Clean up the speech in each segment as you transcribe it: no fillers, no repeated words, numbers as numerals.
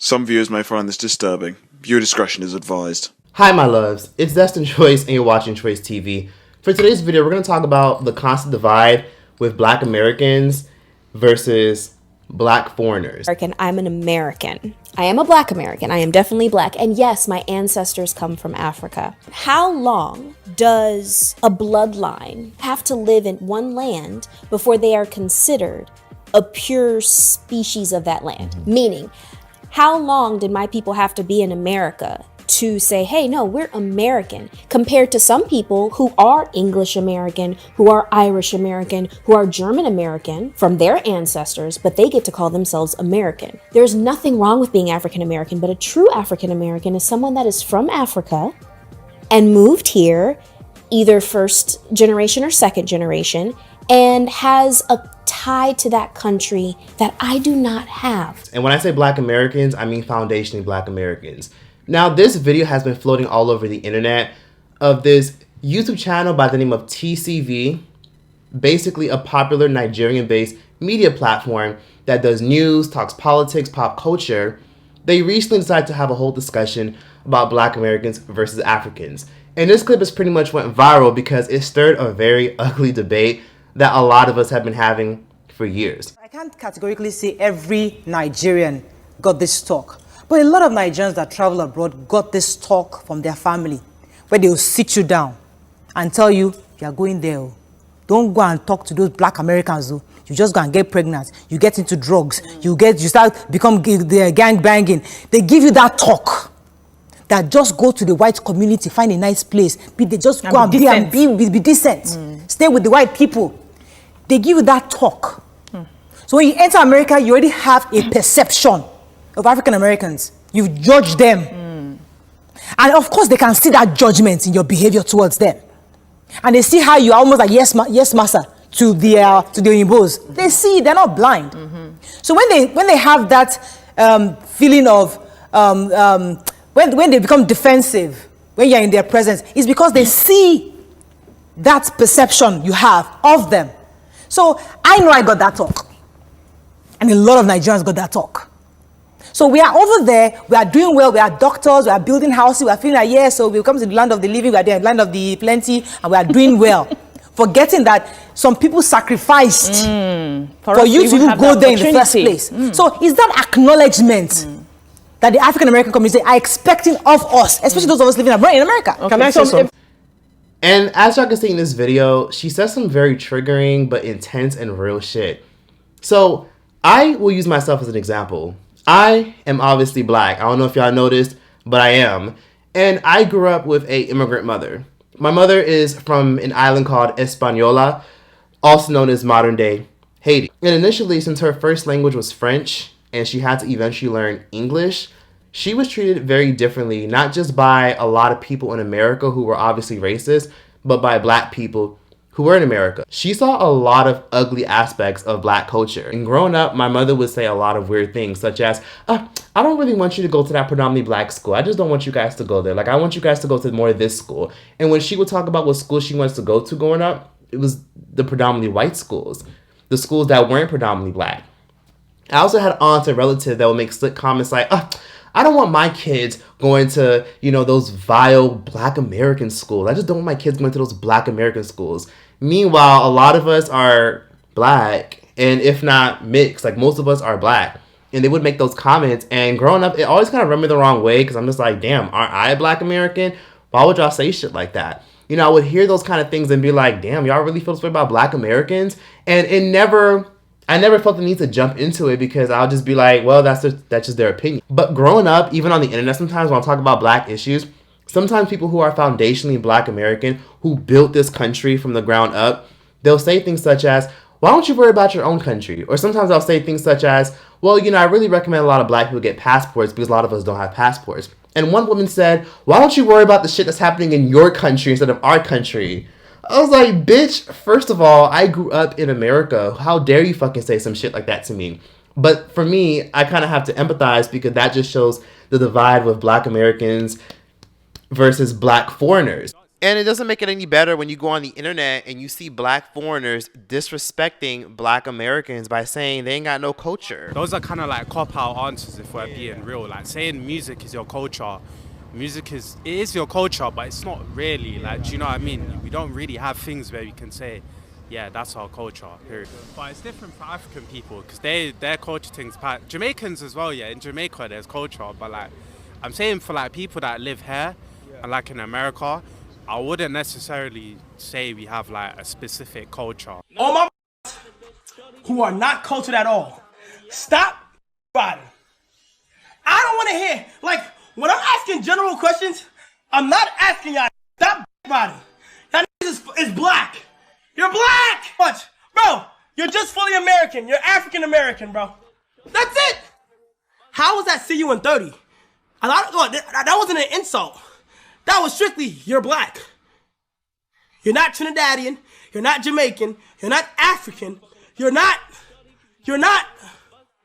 Some viewers may find this disturbing. Viewer discretion is advised. Hi my loves, it's CHANGE.TROYCE and you're watching Choice TV. For today's video, we're going to talk about the constant divide with Black Americans versus Black foreigners. I'm an American. I am a Black American. I am definitely Black. And yes, my ancestors come from Africa. How long does a bloodline have to live in one land before they are considered a pure species of that land? Meaning, how long did my people have to be in America to say, hey, no, we're American, compared to some people who are English American, who are Irish American, who are German American from their ancestors, but they get to call themselves American. There's nothing wrong with being African American, but a true African American is someone that is from Africa and moved here, either first generation or second generation, and has a tie to that country that I do not have. And when I say Black Americans, I mean foundationally Black Americans. Now, this video has been floating all over the internet of this YouTube channel by the name of TCV, basically a popular Nigerian-based media platform that does news, talks politics, pop culture. They recently decided to have a whole discussion about Black Americans versus Africans. And this clip has pretty much went viral because it stirred a very ugly debate that a lot of us have been having for years. I can't categorically say every Nigerian got this talk. But a lot of Nigerians that travel abroad got this talk from their family, where they will sit you down and tell you, you are going there. Don't go and talk to those Black Americans. Though. You just go and get pregnant. You get into drugs. You become gang banging. They give you that talk. That just go to the white community, find a nice place. They just go and be decent. Stay with the white people. They give you that talk. So when you enter America, you already have a perception of African Americans. You judge them. And of course, they can see that judgment in your behavior towards them. And they see how you are almost like yes massa to the Oyinbos. They see, they're not blind. So when they have that feeling of when they become defensive, when you're in their presence, it's because they see that perception you have of them. So I know I got that talk. And a lot of Nigerians got that talk. So we are over there, we are doing well, we are doctors, we are building houses, we are feeling like, yeah, so we come to the land of the living, we are the land of the plenty, and we are doing well. Forgetting that some people sacrificed for you to even go there in the first place. So is that acknowledgement that the African American community are expecting of us, especially those of us living abroad in America? Okay. Can I say something? And as y'all can see in this video, she says some very triggering but intense and real shit. So I will use myself as an example. I am obviously Black. I don't know if y'all noticed, but I am. And I grew up with an immigrant mother. My mother is from an island called Hispaniola, also known as modern day Haiti. And initially, since her first language was French and she had to eventually learn English, she was treated very differently, not just by a lot of people in America who were obviously racist, but by Black people who were in America. She saw a lot of ugly aspects of Black culture. And growing up, my mother would say a lot of weird things, such as, I don't really want you to go to that predominantly Black school. I just don't want you guys to go there. Like, I want you guys to go to more of this school. And when she would talk about what school she wants to go to growing up, it was the predominantly white schools, the schools that weren't predominantly Black. I also had aunts and relatives that would make slick comments like, I don't want my kids going to, those vile Black American schools. I just don't want my kids going to those Black American schools. Meanwhile, a lot of us are Black, and if not mixed, like most of us are Black. And they would make those comments, and growing up, it always kind of rubbed me the wrong way, because I'm just like, damn, aren't I a Black American? Why would y'all say shit like that? I would hear those kind of things and be like, damn, y'all really feel this way about Black Americans? And I never felt the need to jump into it because I'll just be like, well, that's just their opinion. But growing up, even on the internet, sometimes when I talk about Black issues, sometimes people who are foundationally Black American, who built this country from the ground up, they'll say things such as, why don't you worry about your own country? Or sometimes I'll say things such as, well, I really recommend a lot of Black people get passports because a lot of us don't have passports. And one woman said, why don't you worry about the shit that's happening in your country instead of our country? I was like, bitch, first of all, I grew up in America. How dare you fucking say some shit like that to me? But for me, I kind of have to empathize because that just shows the divide with Black Americans versus Black foreigners. And it doesn't make it any better when you go on the internet and you see black foreigners disrespecting black Americans by saying they ain't got no culture. Those are kind of like cop-out answers if we're being real. Like saying music is your culture. It is your culture, but it's not really. Like, do you know what I mean? We don't really have things where we can say, yeah, that's our culture, period. But it's different for African people because their culture things, Jamaicans as well, yeah. In Jamaica, there's culture, but like, I'm saying for like people that live here and like in America, I wouldn't necessarily say we have like a specific culture. All my who are not cultured at all, stop body. I don't want to hear, like, when I'm asking general questions, I'm not asking y'all, stop body. Y'all is black. You're black! What? Bro, you're just fully American. You're African American, bro. That's it! How was that see you in 30? That wasn't an insult. That was strictly, you're black. You're not Trinidadian. You're not Jamaican. You're not African. You're not.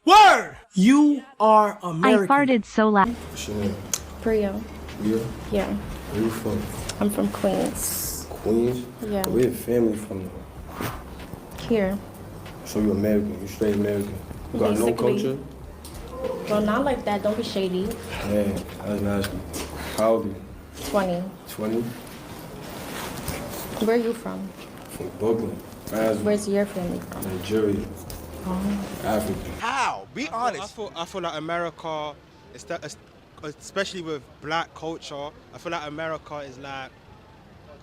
Word! You are American. I farted so loud. What's your name? Priya. Yeah? Yeah. Where you from? I'm from Queens. Queens? Yeah. Where your family from though? Here. So you American, you straight American. You got no Basically. culture? Well, not like that. Don't be shady. Man, I was asking. How old are you? 20. 20? Where are you from? From Brooklyn. Where's your family from? Nigeria. Oh. Africa. How? Be honest. I feel like America, especially with black culture, I feel like America is like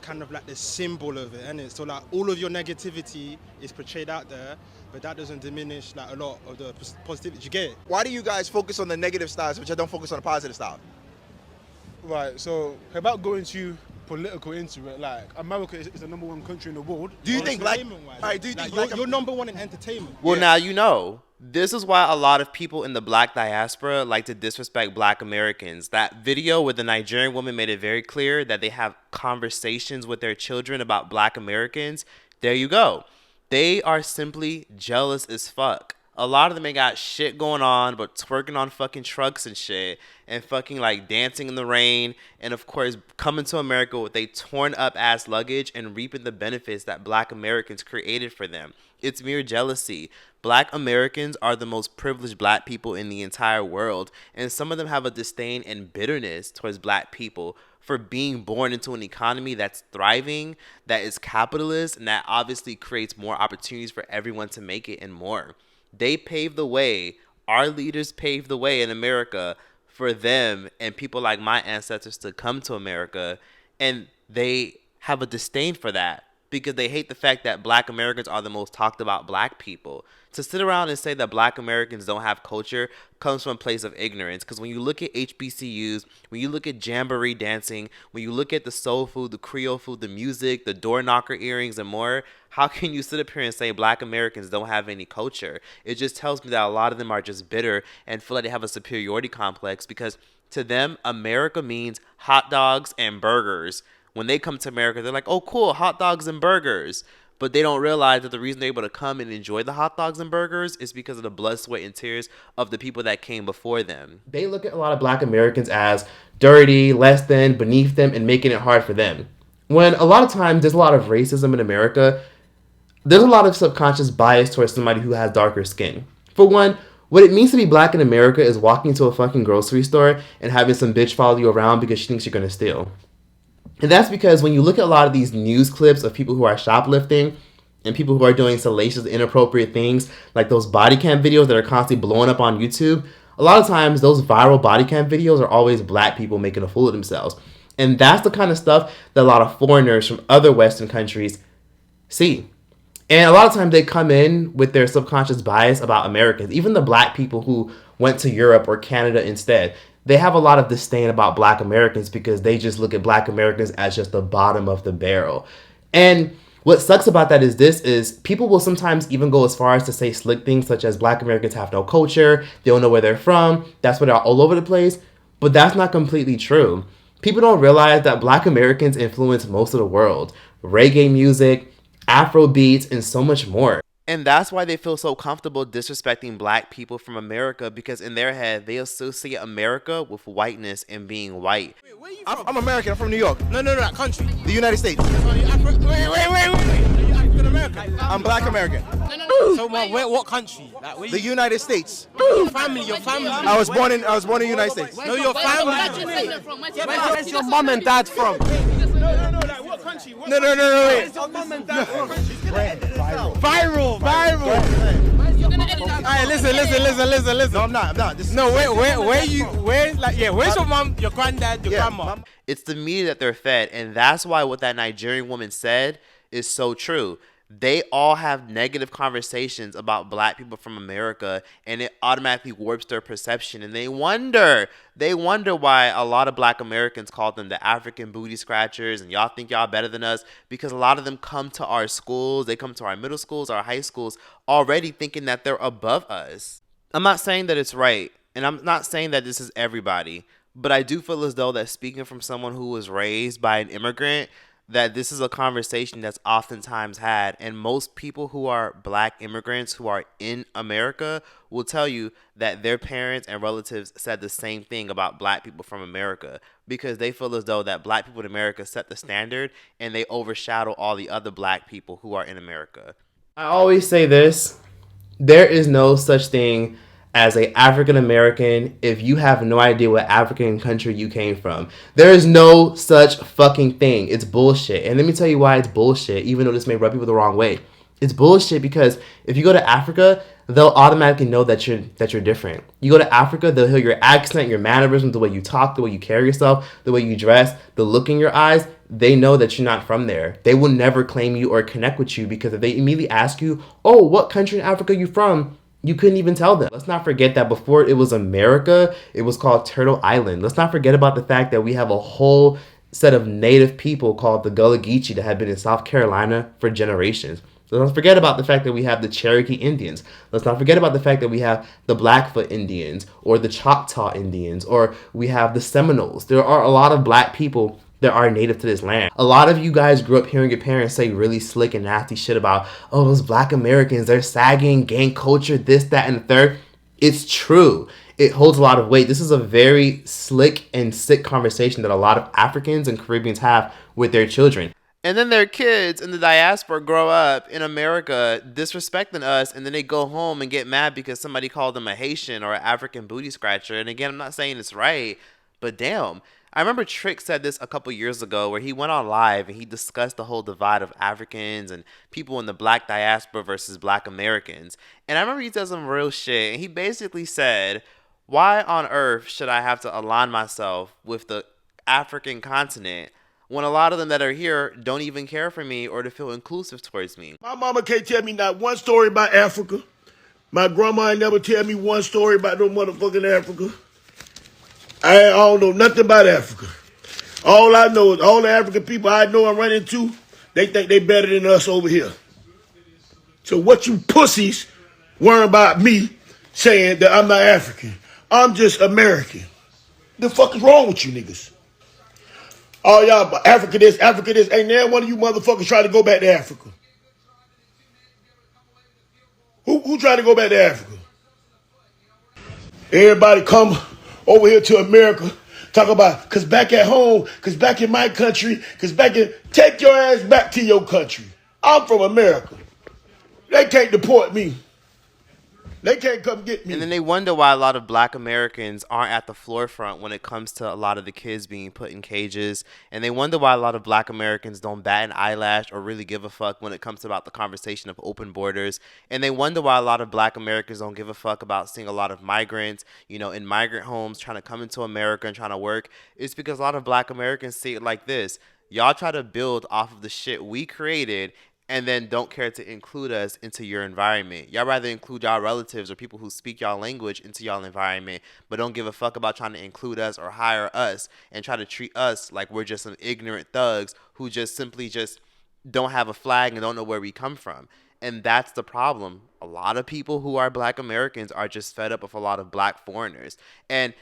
kind of like the symbol of it, isn't it? So like all of your negativity is portrayed out there, but that doesn't diminish like a lot of the positivity. You get it? Why do you guys focus on the negative sides, which I don't focus on the positive stuff? Right, so about going too political into it, like America is the #1 country in the world. Do you think like, Alright, do you think you're number one in entertainment? Well, now you know. This is why a lot of people in the black diaspora like to disrespect black Americans. That video where the Nigerian woman made it very clear that they have conversations with their children about black Americans. There you go. They are simply jealous as fuck. A lot of them ain't got shit going on but twerking on fucking trucks and shit and fucking like dancing in the rain and of course coming to America with a torn up ass luggage and reaping the benefits that black Americans created for them. It's mere jealousy. Black Americans are the most privileged black people in the entire world, and some of them have a disdain and bitterness towards black people for being born into an economy that's thriving, that is capitalist, and that obviously creates more opportunities for everyone to make it and more. They paved the way. Our leaders paved the way in America for them and people like my ancestors to come to America, and they have a disdain for that because they hate the fact that black Americans are the most talked about black people. To sit around and say that black Americans don't have culture comes from a place of ignorance. Because when you look at HBCUs, when you look at jamboree dancing, when you look at the soul food, the Creole food, the music, the door knocker earrings and more, how can you sit up here and say black Americans don't have any culture? It just tells me that a lot of them are just bitter and feel like they have a superiority complex because to them, America means hot dogs and burgers. When they come to America, they're like, oh, cool, hot dogs and burgers. But they don't realize that the reason they're able to come and enjoy the hot dogs and burgers is because of the blood, sweat, and tears of the people that came before them. They look at a lot of black Americans as dirty, less than, beneath them, and making it hard for them. When a lot of times there's a lot of racism in America, there's a lot of subconscious bias towards somebody who has darker skin. For one, what it means to be black in America is walking to a fucking grocery store and having some bitch follow you around because she thinks you're gonna steal. And that's because when you look at a lot of these news clips of people who are shoplifting and people who are doing salacious, inappropriate things, like those body cam videos that are constantly blowing up on YouTube, a lot of times those viral body cam videos are always black people making a fool of themselves. And that's the kind of stuff that a lot of foreigners from other Western countries see. And a lot of times they come in with their subconscious bias about Americans, even the black people who went to Europe or Canada instead. They have a lot of disdain about black Americans because they just look at black Americans as just the bottom of the barrel. And what sucks about that is people will sometimes even go as far as to say slick things such as black Americans have no culture, they don't know where they're from, that's why they're all over the place. But that's not completely true. People don't realize that black Americans influence most of the world. Reggae music, Afro beats, and so much more. And that's why they feel so comfortable disrespecting black people from America, because in their head, they associate America with whiteness and being white. I'm American. I'm from New York. No, that country. The United States. Wait. Are you African American? I'm black American. No. So what country? Like, where The United States. your family. I was born in the United States. No, your family. Where's your mum and dad from? Like what country? No, wait. Where's your mum and dad from? Viral. Alright, listen. No, I'm not. Where's your mum, your granddad, your grandma? It's the media that they're fed, and that's why what that Nigerian woman said is so true. They all have negative conversations about black people from America, and it automatically warps their perception, and they wonder why a lot of black Americans call them the African booty scratchers, and y'all think y'all better than us, because a lot of them come to our schools, they come to our middle schools, our high schools, already thinking that they're above us. I'm not saying that it's right, and I'm not saying that this is everybody, but I do feel as though that speaking from someone who was raised by an immigrant, that this is a conversation that's oftentimes had, and most people who are black immigrants who are in America will tell you that their parents and relatives said the same thing about black people from America, because they feel as though that black people in America set the standard and they overshadow all the other black people who are in America. I always say this: there is no such thing as a African American if you have no idea what African country you came from. There is no such fucking thing. It's bullshit. And let me tell you why it's bullshit, even though this may rub people the wrong way. It's bullshit because if you go to Africa, they'll automatically know that you're different. You go to Africa, they'll hear your accent, your mannerisms, the way you talk, the way you carry yourself, the way you dress, the look in your eyes. They know that you're not from there. They will never claim you or connect with you, because if they immediately ask you, oh, what country in Africa are you from? You couldn't even tell them. Let's not forget that before it was America, it was called Turtle Island. Let's not forget about the fact that we have a whole set of native people called the Gullah Geechee that have been in South Carolina for generations. Let's not forget about the fact that we have the Cherokee Indians. Let's not forget about the fact that we have the Blackfoot Indians or the Choctaw Indians, or we have the Seminoles. There are a lot of black people that are native to this land. A lot of you guys grew up hearing your parents say really slick and nasty shit about, oh, those black Americans, they're sagging, gang culture, this, that, and the third. It's true. It holds a lot of weight. This is a very slick and sick conversation that a lot of Africans and Caribbeans have with their children. And then their kids in the diaspora grow up in America disrespecting us, and then they go home and get mad because somebody called them a Haitian or an African booty scratcher. And again, I'm not saying it's right, but damn. I remember Trick said this a couple years ago where he went on live and he discussed the whole divide of Africans and people in the black diaspora versus black Americans. And I remember he said some real shit, and he basically said, why on earth should I have to align myself with the African continent when a lot of them that are here don't even care for me or to feel inclusive towards me? My mama can't tell me not one story about Africa. My grandma ain't never tell me one story about no motherfucking Africa. I don't know nothing about Africa. All I know is all the African people I know and run into, they think they better than us over here. So what you pussies worry about me saying that I'm not African? I'm just American. The fuck is wrong with you niggas? Oh, y'all, Africa this. Ain't there one of you motherfuckers trying to go back to Africa? Who trying to go back to Africa? Everybody come over here to America, talk about, cause back at home, cause back in my country, take your ass back to your country. I'm from America. They can't deport me. They can't come get me. And then they wonder why a lot of black Americans aren't at the forefront when it comes to a lot of the kids being put in cages. And they wonder why a lot of black Americans don't bat an eyelash or really give a fuck when it comes about the conversation of open borders. And they wonder why a lot of black Americans don't give a fuck about seeing a lot of migrants, in migrant homes trying to come into America and trying to work. It's because a lot of black Americans see it like this. Y'all try to build off of the shit we created and then don't care to include us into your environment. Y'all rather include y'all relatives or people who speak y'all language into y'all environment, but don't give a fuck about trying to include us or hire us and try to treat us like we're just some ignorant thugs who just simply don't have a flag and don't know where we come from. And that's the problem. A lot of people who are black Americans are just fed up with a lot of black foreigners. And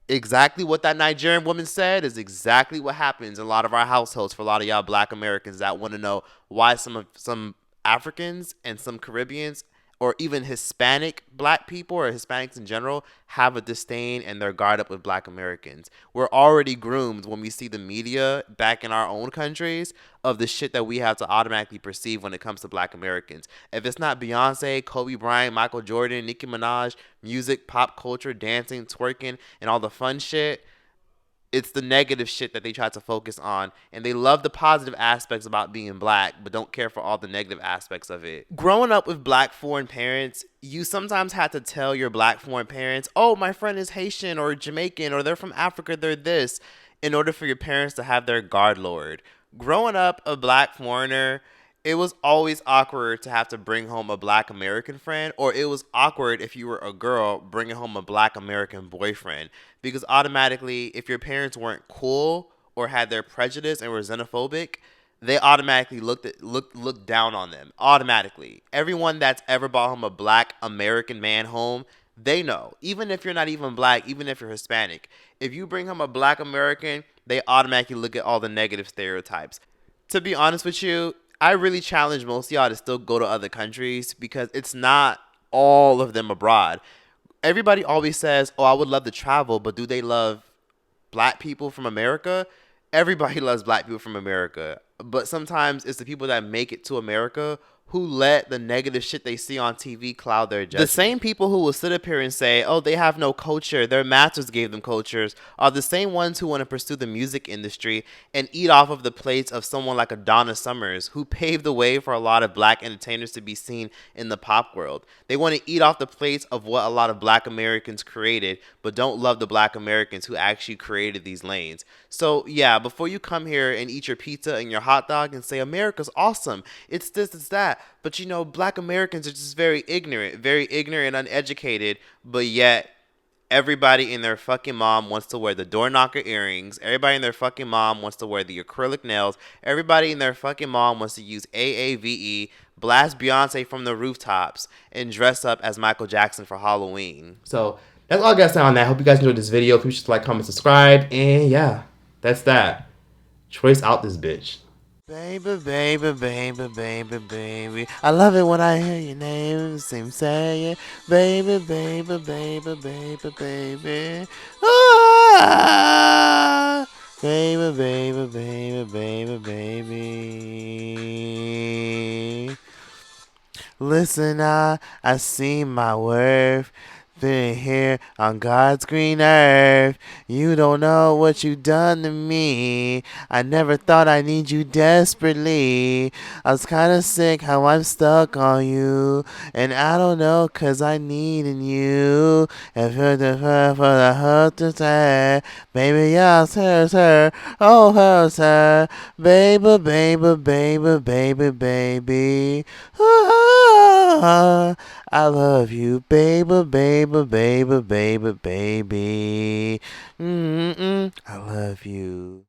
exactly what that Nigerian woman said is exactly what happens in a lot of our households for a lot of y'all black Americans that want to know why some Africans and some Caribbeans or even Hispanic black people or Hispanics in general have a disdain and they're guard up with black Americans. We're already groomed when we see the media back in our own countries of the shit that we have to automatically perceive when it comes to black Americans. If it's not Beyonce, Kobe Bryant, Michael Jordan, Nicki Minaj, music, pop culture, dancing, twerking, and all the fun shit, it's the negative shit that they try to focus on, and they love the positive aspects about being black, but don't care for all the negative aspects of it. Growing up with black foreign parents, you sometimes have to tell your black foreign parents, oh, my friend is Haitian or Jamaican or they're from Africa, they're this, in order for your parents to have their guard lowered. Growing up a black foreigner, it was always awkward to have to bring home a black American friend, or it was awkward if you were a girl bringing home a black American boyfriend, because automatically, if your parents weren't cool or had their prejudice and were xenophobic, they automatically looked down on them. Automatically. Everyone that's ever brought home a black American man home, they know. Even if you're not even black, even if you're Hispanic, if you bring home a black American, they automatically look at all the negative stereotypes. To be honest with you, I really challenge most of y'all to still go to other countries because it's not all of them abroad. Everybody always says, oh, I would love to travel, but do they love black people from America? Everybody loves black people from America. But sometimes it's the people that make it to America who let the negative shit they see on TV cloud their judgment. The same people who will sit up here and say, oh, they have no culture, their masters gave them cultures, are the same ones who want to pursue the music industry and eat off of the plates of someone like a Donna Summers, who paved the way for a lot of black entertainers to be seen in the pop world. They want to eat off the plates of what a lot of black Americans created, but don't love the black Americans who actually created these lanes. So yeah, before you come here and eat your pizza and your hot dog and say, America's awesome, it's this, it's that. But you know, black Americans are just very ignorant and uneducated, but yet everybody and their fucking mom wants to wear the door knocker earrings. Everybody and their fucking mom wants to wear the acrylic nails. Everybody and their fucking mom wants to use AAVE, blast Beyonce from the rooftops, and dress up as Michael Jackson for Halloween. So that's all I got to say on that. Hope you guys enjoyed this video. Please just like, comment, subscribe, and yeah, that's that. Troyce out this bitch. Baby, baby, baby, baby, baby. I love it when I hear your name. Same saying, baby, baby, baby, baby, baby. Ah, baby, baby, baby, baby, baby. Listen, I see my worth. Been here on God's green earth. You don't know what you done to me. I never thought I need you desperately. I was kinda sick how I'm stuck on you. And I don't know cause I needin' you. If you're the for the hurt to say, baby, yes, her. Oh, her. Baby, baby, baby, baby, baby. I love you, baby, baby, baby, baby, baby. I love you.